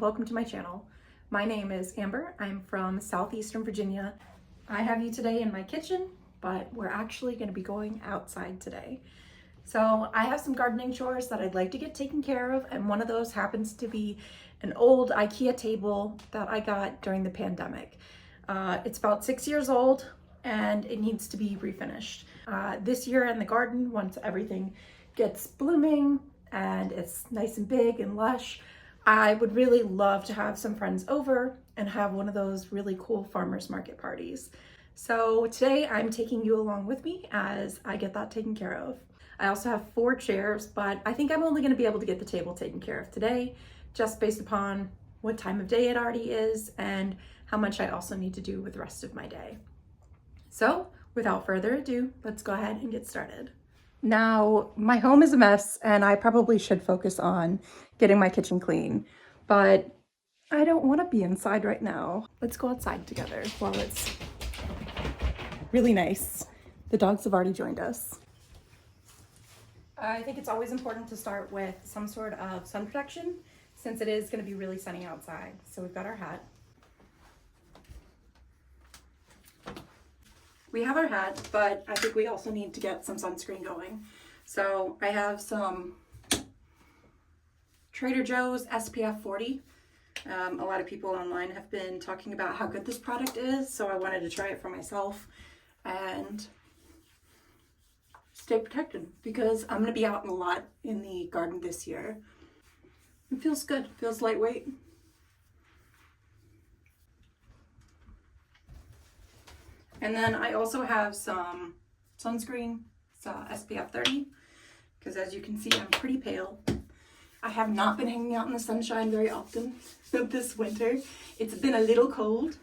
welcome to my channel. My name is Amber. I'm from Southeastern Virginia. I have you today in my kitchen, but we're actually going to be going outside today. So I have some gardening chores that I'd like to get taken care of, and one of those happens to be an old Ikea table that I got during the pandemic. It's about 6 years old and it needs to be refinished. This year in the garden, once everything gets blooming and it's nice and big and lush, I would really love to have some friends over and have one of those really cool farmers market parties. So today I'm taking you along with me as I get that taken care of. I also have 4 chairs, but I think I'm only going to be able to get the table taken care of today, just based upon what time of day it already is and how much I also need to do with the rest of my day. So without further ado, let's go ahead and get started. Now, my home is a mess and I probably should focus on getting my kitchen clean, but I don't want to be inside right now. Let's go outside together while it's really nice. The dogs have already joined us. I think it's always important to start with some sort of sun protection since it is going to be really sunny outside. So we've got our hat. We have our hat, but I think we also need to get some sunscreen going. So I have some Trader Joe's SPF 40. A lot of people online have been talking about how good this product is, so I wanted to try it for myself and stay protected because I'm going to be out a lot in the garden this year. It feels good, feels lightweight. And then I also have some sunscreen, SPF 30, because as you can see, I'm pretty pale. I have not been hanging out in the sunshine very often this winter. It's been a little cold,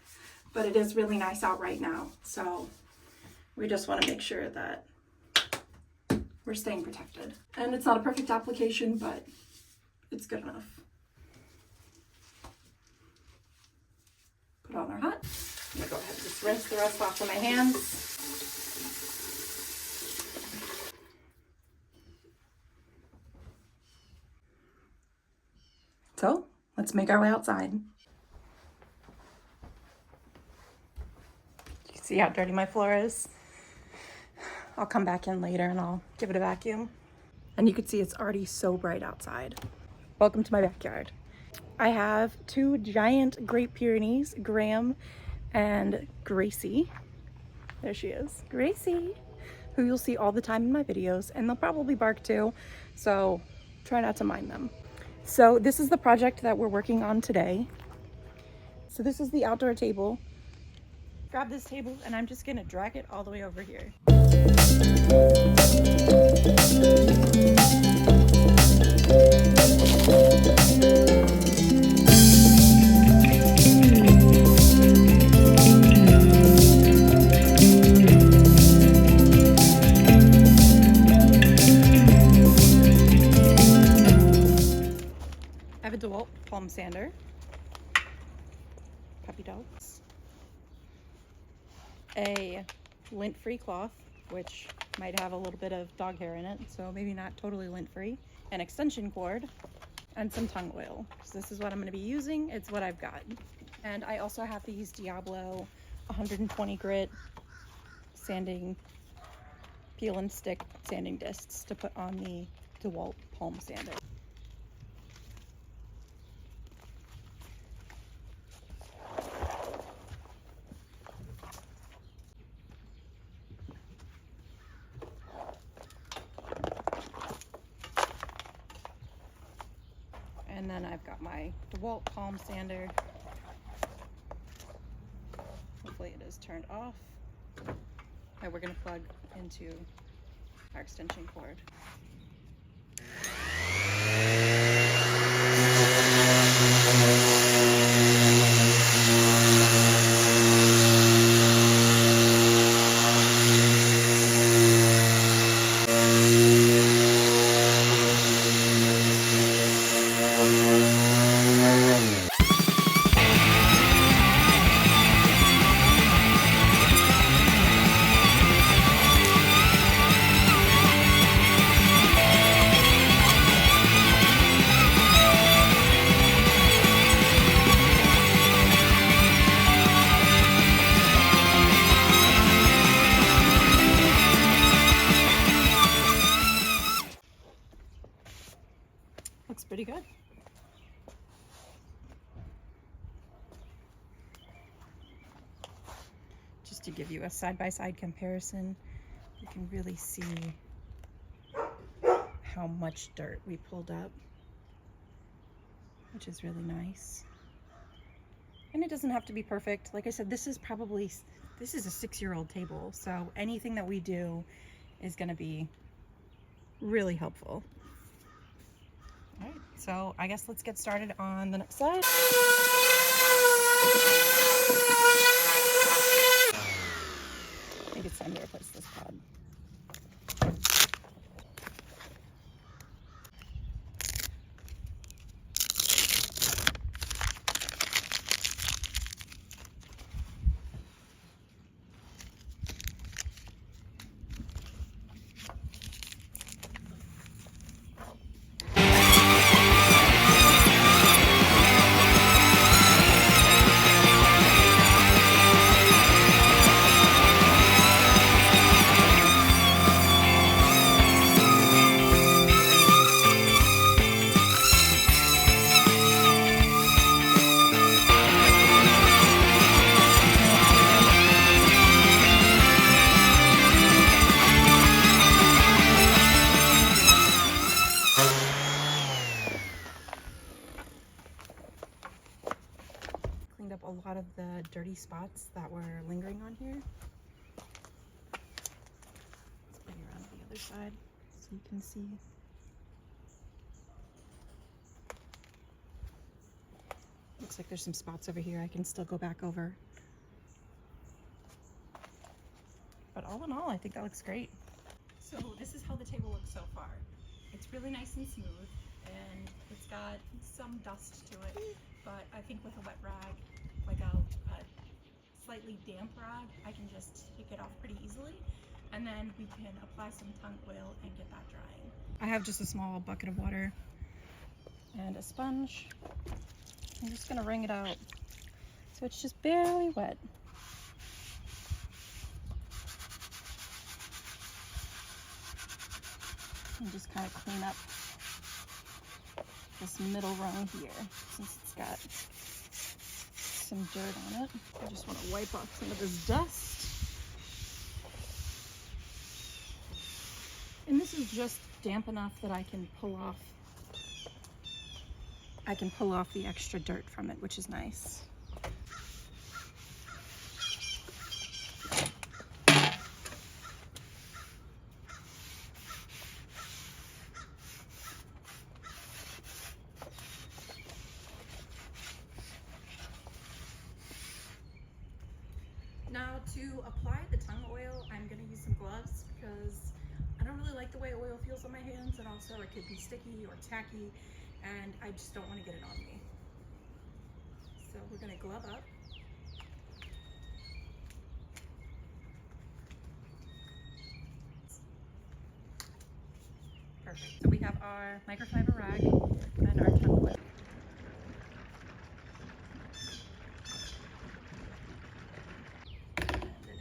but it is really nice out right now. So we just want to make sure that we're staying protected. And it's not a perfect application, but it's good enough. Put on our hat. I'm gonna go ahead and just rinse the rest off of my hands. So let's make our way outside. You can see how dirty my floor is. I'll come back in later and I'll give it a vacuum. And you can see it's already so bright outside. Welcome to my backyard. I have 2 giant Great Pyrenees, Graham and Gracie. There she is, Gracie, who you'll see all the time in my videos, and they'll probably bark too, so try not to mind them. So this is the project that we're working on today. So this is the outdoor table. Grab this table and I'm just gonna drag it all the way over here. I have a DeWalt palm sander, puppy dogs, a lint-free cloth, which might have a little bit of dog hair in it, so maybe not totally lint-free, an extension cord, and some Tung Oil. So this is what I'm going to be using. It's what I've got. And I also have these Diablo 120 grit sanding, peel and stick sanding discs to put on the DeWalt palm sander. And then I've got my DeWalt palm sander. Hopefully it is turned off. And we're going to plug into our extension cord. just to give you a side-by-side comparison, you can really see how much dirt we pulled up, which is really nice. And it doesn't have to be perfect. Like I said, this is a 6-year-old table, so anything that we do is going to be really helpful. All right, so I guess let's get started on the next side. I think it's time to replace this pod. Cleaned up a lot of the dirty spots that were lingering on here. Let's bring it around to the other side so you can see. Looks like there's some spots over here I can still go back over. But all in all, I think that looks great. So this is how the table looks so far. It's really nice and smooth, and it's got some dust to it, but I think with a wet rag, like a slightly damp rag, I can just take it off pretty easily, and then we can apply some tung oil and get that drying. I have just a small bucket of water and a sponge. I'm just gonna wring it out so it's just barely wet. And just kind of clean up this middle rung here, since it's got some dirt on it. I just want to wipe off some of this dust. And this is just damp enough that I can pull off the extra dirt from it, which is nice. Now to apply the tung oil, I'm going to use some gloves because I don't really like the way oil feels on my hands, and also it could be sticky or tacky, and I just don't want to get it on me. So we're going to glove up. Perfect. So we have our microfiber rag and our tung oil.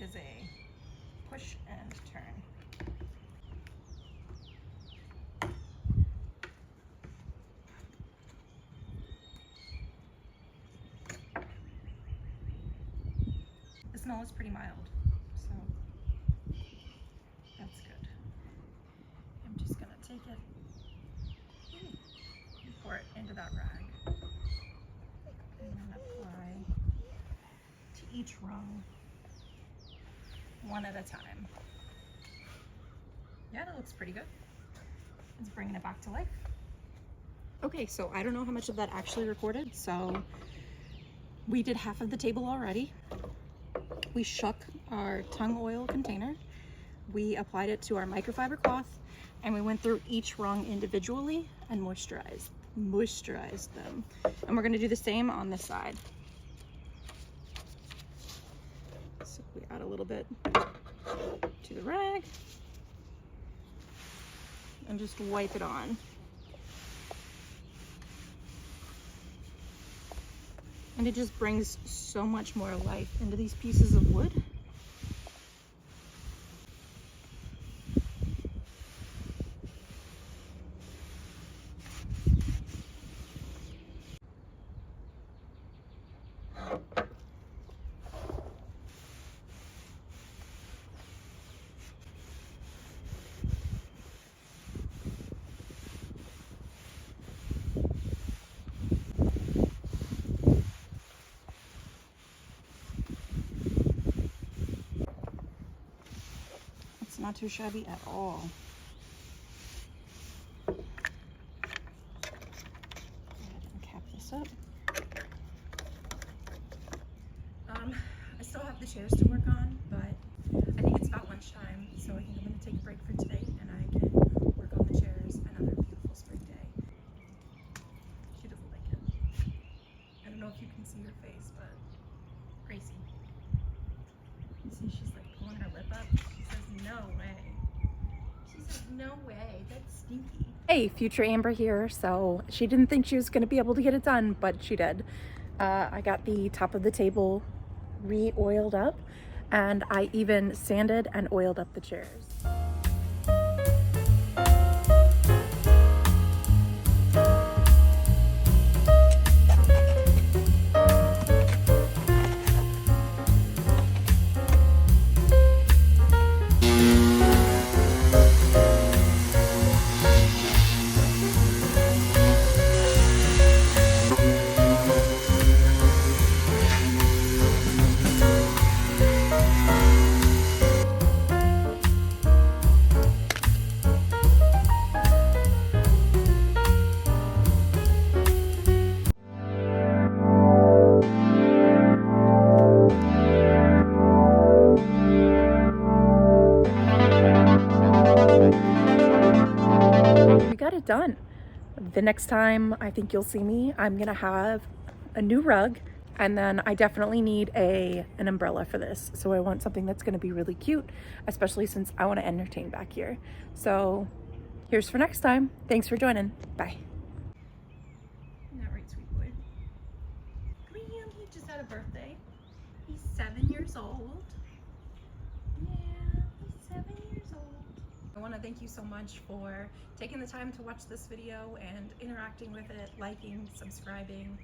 Is a push and turn. The smell is pretty mild, so that's good. I'm just gonna take it and pour it into that rag and then apply to each rung, one at a time. Yeah, that looks pretty good. It's bringing it back to life. Okay, so I don't know how much of that actually recorded, so we did half of the table already. We shook our tung oil container, we applied it to our microfiber cloth, and we went through each rung individually and moisturized them. And we're gonna do the same on this side. So we add a little bit to the rag and just wipe it on. And it just brings so much more life into these pieces of wood. not too shabby at all. Go ahead and cap this up. I still have the chairs to work on, but I think it's about lunchtime, so I think I'm going to take a break for today and I can work on the chairs. Another beautiful spring day. She doesn't like it. I don't know if you can see her face, but Gracie. You see she's like pulling her lip up. She says, no way. She says, no way, that's stinky. Hey, future Amber here. So she didn't think she was going to be able to get it done, but she did. I got the top of the table re-oiled up, and I even sanded and oiled up the chairs. Got it done. The next time I think you'll see me, I'm gonna have a new rug, and then I definitely need an umbrella for this. So I want something that's gonna be really cute, especially since I want to entertain back here. So here's for next time. Thanks for joining. Bye. Isn't that right, sweet boy? Graham, he just had a birthday. He's 7 years old. Yeah, he's 7 years old. I want to thank you so much for taking the time to watch this video and interacting with it, liking, subscribing.